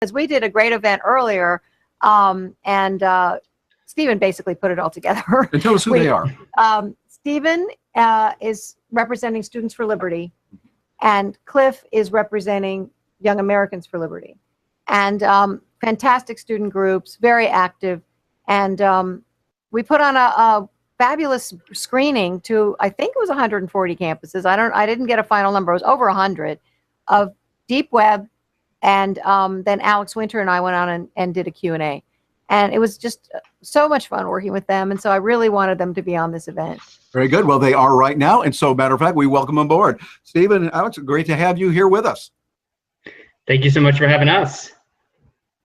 because we did a great event earlier, and Stephen basically put it all together. And tell us who they are. Stephen is representing Students for Liberty, and Cliff is representing Young Americans for Liberty. And fantastic student groups, very active. And we put on a fabulous screening to, I think it was 140 campuses. I didn't get a final number. It was over 100 of Deep Web. And then Alex Winter and I went on and did a Q&A. And it was just so much fun working with them. And so I really wanted them to be on this event. Very good. Well, they are right now. And so, matter of fact, we welcome them aboard. Stephen and Alex, great to have you here with us. Thank you so much for having us.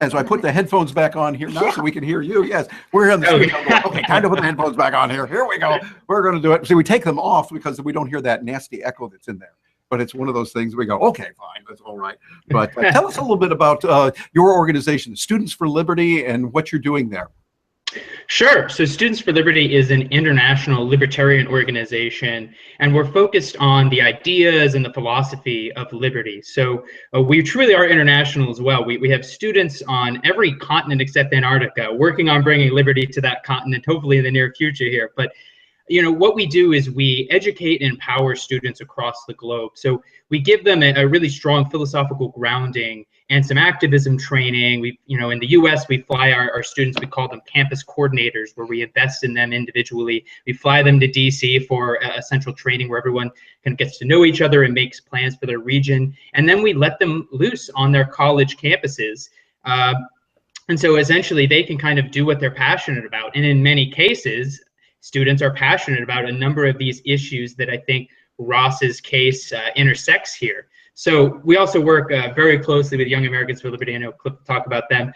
And so I put the headphones back on here now so we can hear you. Yes, we're here on the studio. Okay, time to put the headphones back on here. Here we go. We're going to do it. See, we take them off because we don't hear that nasty echo that's in there. But it's one of those things we go, okay, fine, that's all right. But tell us a little bit about your organization, Students for Liberty, and what you're doing there. Sure. So Students for Liberty is an international libertarian organization, and we're focused on the ideas and the philosophy of liberty. So we truly are international as well. We have students on every continent except Antarctica, working on bringing liberty to that continent, hopefully in the near future here. But you know, what we do is we educate and empower students across the globe. So we give them a really strong philosophical grounding and some activism training. We, you know, in the US, we fly our students, we call them campus coordinators, where we invest in them individually. We fly them to DC for a central training where everyone kind of gets to know each other and makes plans for their region. And then we let them loose on their college campuses. And so essentially they can kind of do what they're passionate about. And in many cases, students are passionate about a number of these issues that I think Ross's case intersects here. So we also work very closely with Young Americans for Liberty. I know Cliff will talk about them.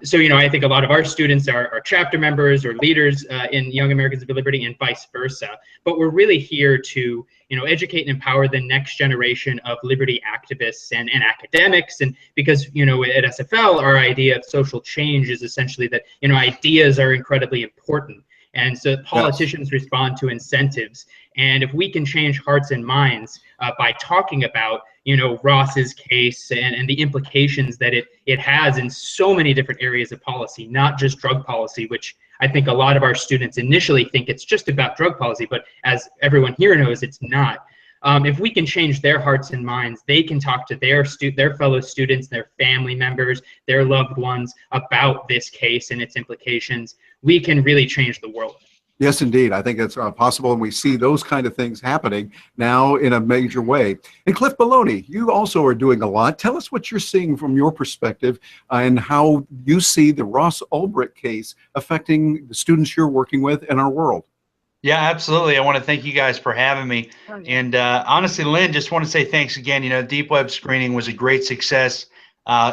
So, you know, I think a lot of our students are chapter members or leaders in Young Americans for Liberty and vice versa. But we're really here to, you know, educate and empower the next generation of liberty activists and academics. And because, you know, at SFL, our idea of social change is essentially that, you know, ideas are incredibly important. And so politicians respond to incentives. And if we can change hearts and minds by talking about, you know, Ross's case and the implications that it has in so many different areas of policy, not just drug policy, which I think a lot of our students initially think it's just about drug policy, but as everyone here knows, it's not. If we can change their hearts and minds, they can talk to their fellow students, their family members, their loved ones about this case and its implications. We can really change the world. Yes, indeed. I think that's possible, and we see those kind of things happening now in a major way. And Cliff Maloney, you also are doing a lot. Tell us what you're seeing from your perspective and how you see the Ross Ulbricht case affecting the students you're working with in our world. Yeah, absolutely. I want to thank you guys for having me. And honestly, Lynn, just want to say thanks again. You know, Deep Web screening was a great success.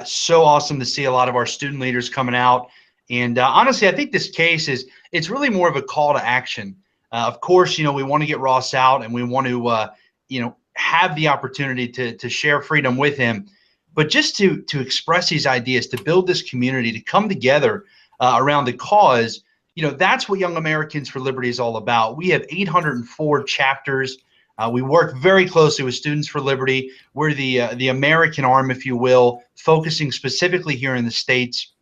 So awesome to see a lot of our student leaders coming out. And honestly, I think this case it's really more of a call to action. Of course, you know, we want to get Ross out and we want to, you know, have the opportunity to share freedom with him. But just to express these ideas, to build this community, to come together around the cause, you know, that's what Young Americans for Liberty is all about. We have 804 chapters. We work very closely with Students for Liberty. We're the American arm, if you will, focusing specifically here in the States.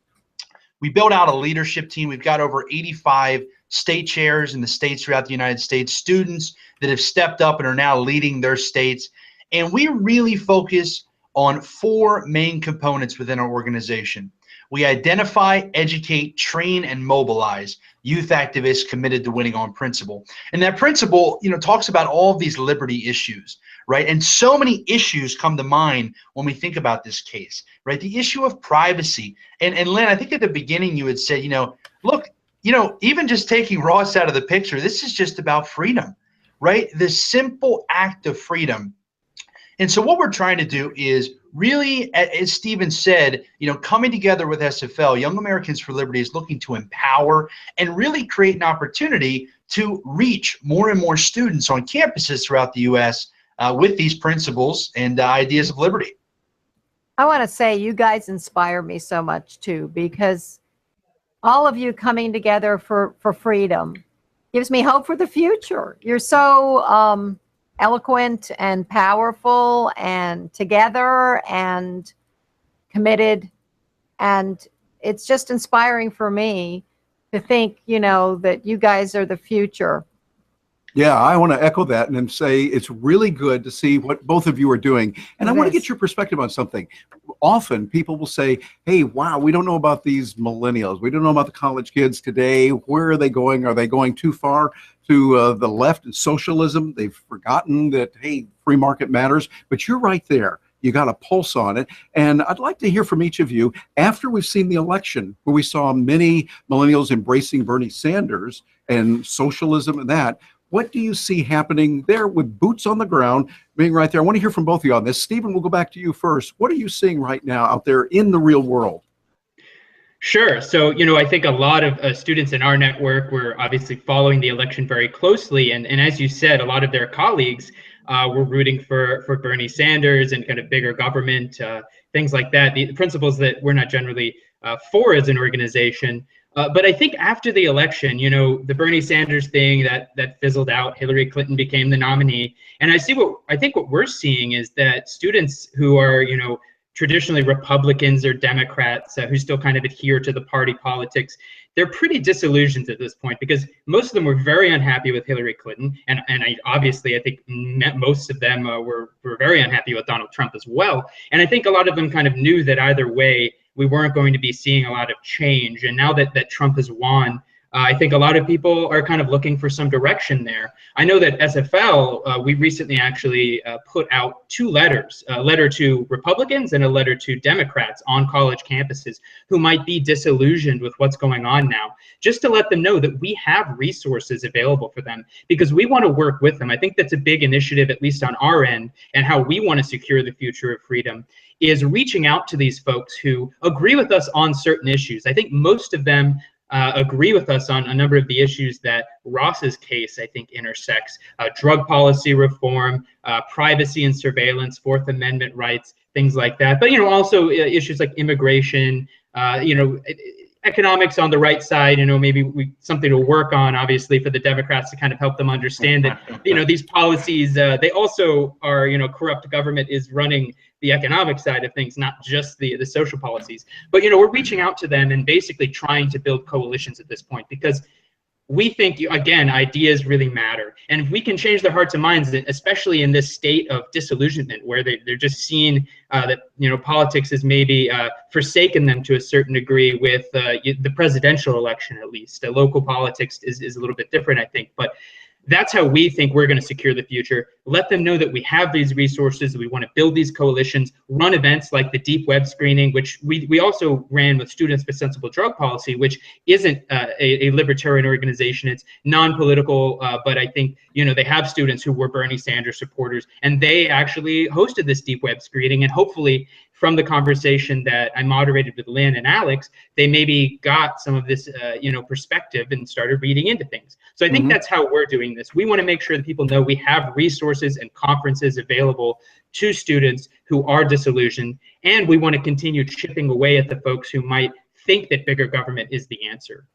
We built out a leadership team. We've got over 85 state chairs in the states throughout the United States, students that have stepped up and are now leading their states. And we really focus on 4 main components within our organization. We identify, educate, train, and mobilize youth activists committed to winning on principle. And that principle, you know, talks about all of these liberty issues, right? And so many issues come to mind when we think about this case, right? The issue of privacy. And Lynn, I think at the beginning you had said, you know, look, you know, even just taking Ross out of the picture, this is just about freedom, right? The simple act of freedom. And so what we're trying to do is really, as Stephen said, you know, coming together with SFL, Young Americans for Liberty is looking to empower and really create an opportunity to reach more and more students on campuses throughout the U.S. With these principles and ideas of liberty. I want to say you guys inspire me so much too, because all of you coming together for freedom gives me hope for the future. You're so eloquent and powerful and together and committed. And it's just inspiring for me to think, you know, that you guys are the future. Yeah, I want to echo that and then say it's really good to see what both of you are doing. And I want to get your perspective on something. Often people will say, hey, wow, we don't know about these millennials. We don't know about the college kids today. Where are they going? Are they going too far to the left and socialism? They've forgotten that, hey, free market matters. But you're right there. You got a pulse on it. And I'd like to hear from each of you after we've seen the election, where we saw many millennials embracing Bernie Sanders and socialism and that. What do you see happening there with boots on the ground being right there? I want to hear from both of you on this. Stephen, we'll go back to you first. What are you seeing right now out there in the real world? Sure. So, you know, I think a lot of students in our network were obviously following the election very closely. And as you said, a lot of their colleagues were rooting for Bernie Sanders and kind of bigger government, things like that, the principles that we're not generally for as an organization. But I think after the election, you know, the Bernie Sanders thing that fizzled out, Hillary Clinton became the nominee. And I think what we're seeing is that students who are, you know, traditionally Republicans or Democrats who still kind of adhere to the party politics, they're pretty disillusioned at this point because most of them were very unhappy with Hillary Clinton. And obviously, I think most of them were very unhappy with Donald Trump as well. And I think a lot of them kind of knew that either way, we weren't going to be seeing a lot of change. And now that Trump has won, I think a lot of people are kind of looking for some direction there. I know that SFL, we recently actually put out 2 letters, a letter to Republicans and a letter to Democrats on college campuses who might be disillusioned with what's going on now, just to let them know that we have resources available for them because we want to work with them. I think that's a big initiative, at least on our end, and how we want to secure the future of freedom is reaching out to these folks who agree with us on certain issues. I think most of them agree with us on a number of the issues that Ross's case, I think, intersects. Drug policy reform, privacy and surveillance, Fourth Amendment rights, things like that. But, you know, also issues like immigration, you know, economics on the right side, you know, maybe something to work on, obviously, for the Democrats to kind of help them understand that, you know, these policies, they also are, you know, corrupt government is running the economic side of things, not just the social policies. But, you know, we're reaching out to them and basically trying to build coalitions at this point because we think, again, ideas really matter. And if we can change their hearts and minds, especially in this state of disillusionment where they're just seeing that, you know, politics has maybe forsaken them to a certain degree with the presidential election, at least. Local politics is a little bit different, I think. But that's how we think we're going to secure the future. Let them know that we have these resources. We want to build these coalitions, run events like the deep web screening, which we also ran with Students for Sensible Drug Policy, which isn't a libertarian organization. It's non-political, but I think, you know, they have students who were Bernie Sanders supporters, and they actually hosted this deep web screening. And hopefully, from the conversation that I moderated with Lynn and Alex, they maybe got some of this, you know, perspective and started reading into things. So I think that's how we're doing this. We want to make sure that people know we have resources and conferences available to students who are disillusioned, and we want to continue chipping away at the folks who might think that bigger government is the answer.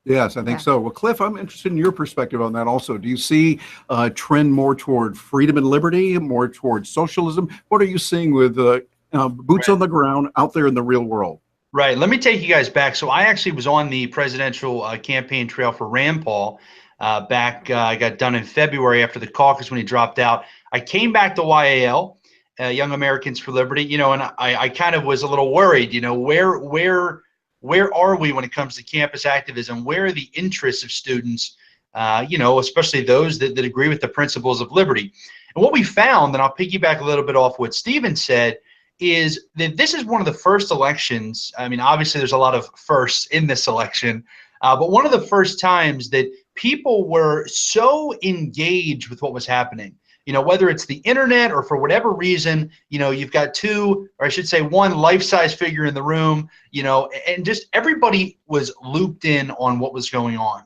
Yes, I think so. Well, Cliff, I'm interested in your perspective on that also. Do you see a trend more toward freedom and liberty, more toward socialism? What are you seeing with boots on the ground out there in the real world? Right. Let me take you guys back. So I actually was on the presidential campaign trail for Rand Paul back. I got done in February after the caucus when he dropped out. I came back to YAL, Young Americans for Liberty, you know, and I kind of was a little worried, you know, where are we when it comes to campus activism? Where are the interests of students, you know, especially those that agree with the principles of liberty? And what we found, and I'll piggyback a little bit off what Stephen said, is that this is one of the first elections. I mean, obviously there's a lot of firsts in this election, but one of the first times that people were so engaged with what was happening, you know, whether it's the internet or for whatever reason, you know, you've got two, or I should say one life-size figure in the room, you know, and just everybody was looped in on what was going on.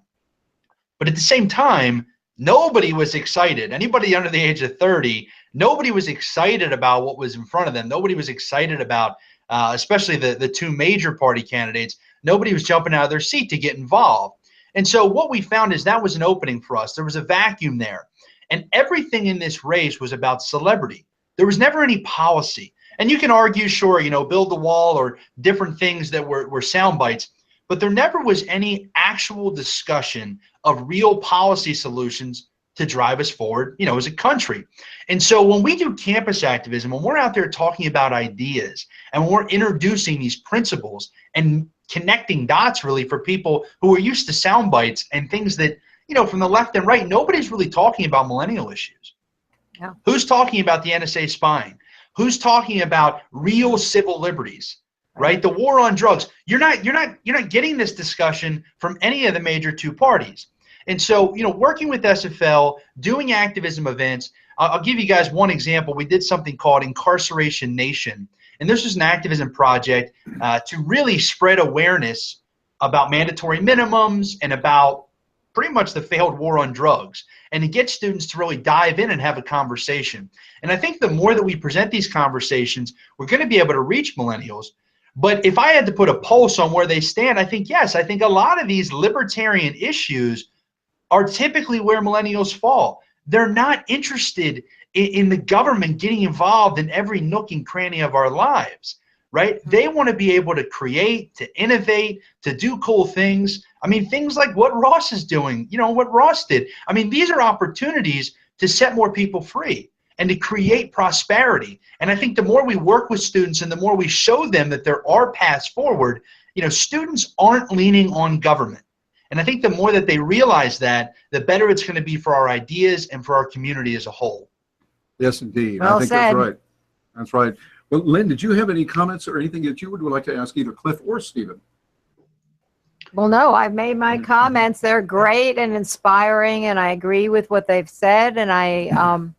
But at the same time, nobody was excited. Anybody under the age of 30, nobody was excited about what was in front of them. Nobody was excited about, especially the two major party candidates. Nobody was jumping out of their seat to get involved. And so what we found is that was an opening for us. There was a vacuum there. And everything in this race was about celebrity. There was never any policy. And you can argue, sure, you know, build the wall or different things that were sound bites, but there never was any actual discussion of real policy solutions to drive us forward, you know, as a country. And so when we do campus activism, when we're out there talking about ideas and when we're introducing these principles and connecting dots really for people who are used to sound bites and things that, you know, from the left and right, nobody's really talking about millennial issues. Yeah. Who's talking about the NSA spying? Who's talking about real civil liberties? Right? The war on drugs. You're not getting this discussion from any of the major two parties. And so, you know, working with SFL, doing activism events, I'll give you guys one example. We did something called Incarceration Nation. And this was an activism project to really spread awareness about mandatory minimums and about pretty much the failed war on drugs, and to get students to really dive in and have a conversation. And I think the more that we present these conversations, we're going to be able to reach millennials. But if I had to put a pulse on where they stand, I think, yes, I think a lot of these libertarian issues are typically where millennials fall. They're not interested in the government getting involved in every nook and cranny of our lives, right? They want to be able to create, to innovate, to do cool things. I mean, things like what Ross is doing, you know, what Ross did. I mean, these are opportunities to set more people free and to create prosperity. And I think the more we work with students and the more we show them that there are paths forward, you know, students aren't leaning on government. And I think the more that they realize that, the better it's going to be for our ideas and for our community as a whole. Yes, indeed. Well I think said. that's right. That's right. Well, Lynn, did you have any comments or anything that you would like to ask either Cliff or Stephen? Well, no, I've made my comments. They're great and inspiring, and I agree with what they've said. And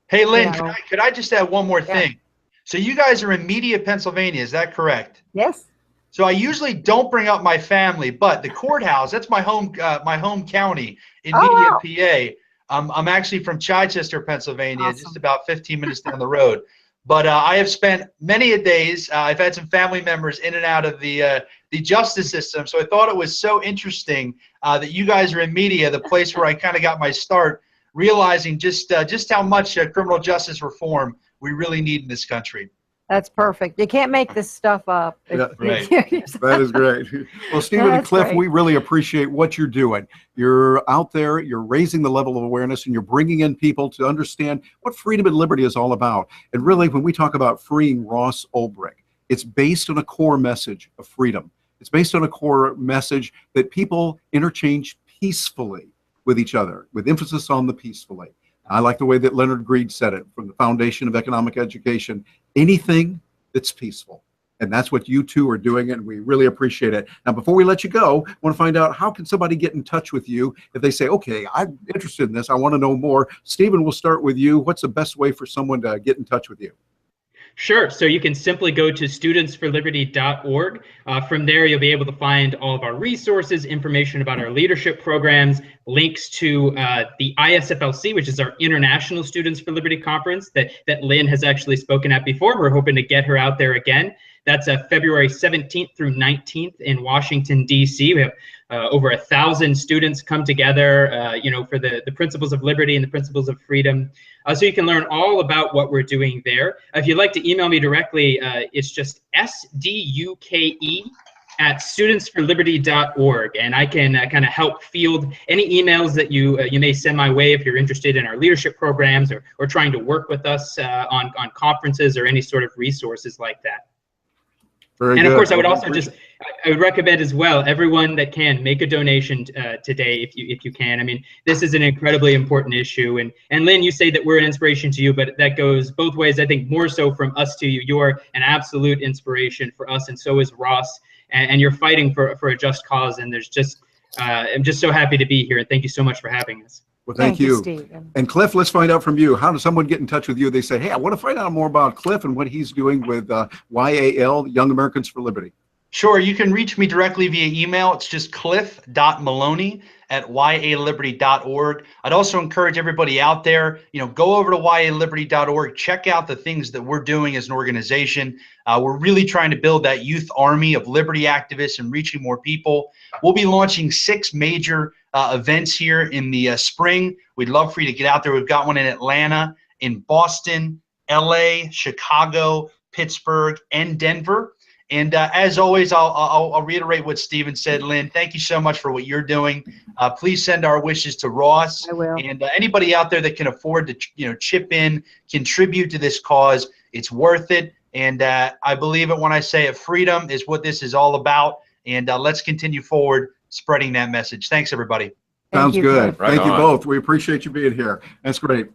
Hey, Lynn, you know, could I just add one more thing? So you guys are in Media, Pennsylvania. Is that correct? yes. So I usually don't bring up my family, but the courthouse, that's my home county in Media, PA. I'm actually from Chichester, Pennsylvania, Awesome. just about 15 minutes down the road. But I have spent many a days, I've had some family members in and out of the justice system. So I thought it was so interesting that you guys are in Media, the place where I kind of got my start, realizing just how much criminal justice reform we really need in this country. That's perfect. You can't make this stuff up. Yeah, right. That is great. Well, Stephen and That's Cliff, great. we really appreciate what you're doing. You're out there, you're raising the level of awareness, and you're bringing in people to understand what freedom and liberty is all about. And really, when we talk about freeing Ross Ulbricht, it's based on a core message of freedom. It's based on a core message that people interchange peacefully with each other, with emphasis on the peacefully. I like the way that Leonard Greed said it from the Foundation of Economic Education, anything that's peaceful. And that's what you two are doing, and we really appreciate it. Now, before we let you go, I want to find out, how can somebody get in touch with you if they say, okay, I'm interested in this, I want to know more. Stephen, we'll start with you. What's the best way for someone to get in touch with you? Sure. So you can simply go to studentsforliberty.org. From there, you'll be able to find all of our resources, information about our leadership programs, links to the ISFLC, which is our International Students for Liberty Conference that Lynn has actually spoken at before. We're hoping to get her out there again. That's February 17th through 19th in Washington, D.C. We have over 1,000 students come together, you know, for the principles of liberty and the principles of freedom. So you can learn all about what we're doing there. If you'd like to email me directly, it's just sduke@studentsforliberty.org, and I can kind of help field any emails that you may send my way if you're interested in our leadership programs or trying to work with us on conferences or any sort of resources like that. Very and good. Of course, I would also I would recommend as well, everyone that can make a donation today if you can. I mean, this is an incredibly important issue, and Lynn, you say that we're an inspiration to you, but that goes both ways. I think more so from us to you. You're an absolute inspiration for us, and so is Ross. And you're fighting for a just cause. And there's just I'm just so happy to be here, and thank you so much for having us. Well, thank you. Stephen. And Cliff, let's find out from you. How does someone get in touch with you? They say, hey, I want to find out more about Cliff and what he's doing with YAL, Young Americans for Liberty. Sure, you can reach me directly via email. It's just cliff.maloney@yaliberty.org. I'd also encourage everybody out there, you know, go over to yaliberty.org, check out the things that we're doing as an organization. We're really trying to build that youth army of liberty activists and reaching more people. We'll be launching 6 major events here in the spring. We'd love for you to get out there. We've got one in Atlanta, in Boston, LA, Chicago, Pittsburgh, and Denver. And as always, I'll reiterate what Stephen said. Lynn, thank you so much for what you're doing. Please send our wishes to Ross. I will. And anybody out there that can afford to chip in, contribute to this cause. It's worth it. And I believe it when I say it. Freedom is what this is all about. And let's continue forward spreading that message. Thanks, everybody. Sounds you, good. Cliff. Thank you both. We appreciate you being here. That's great.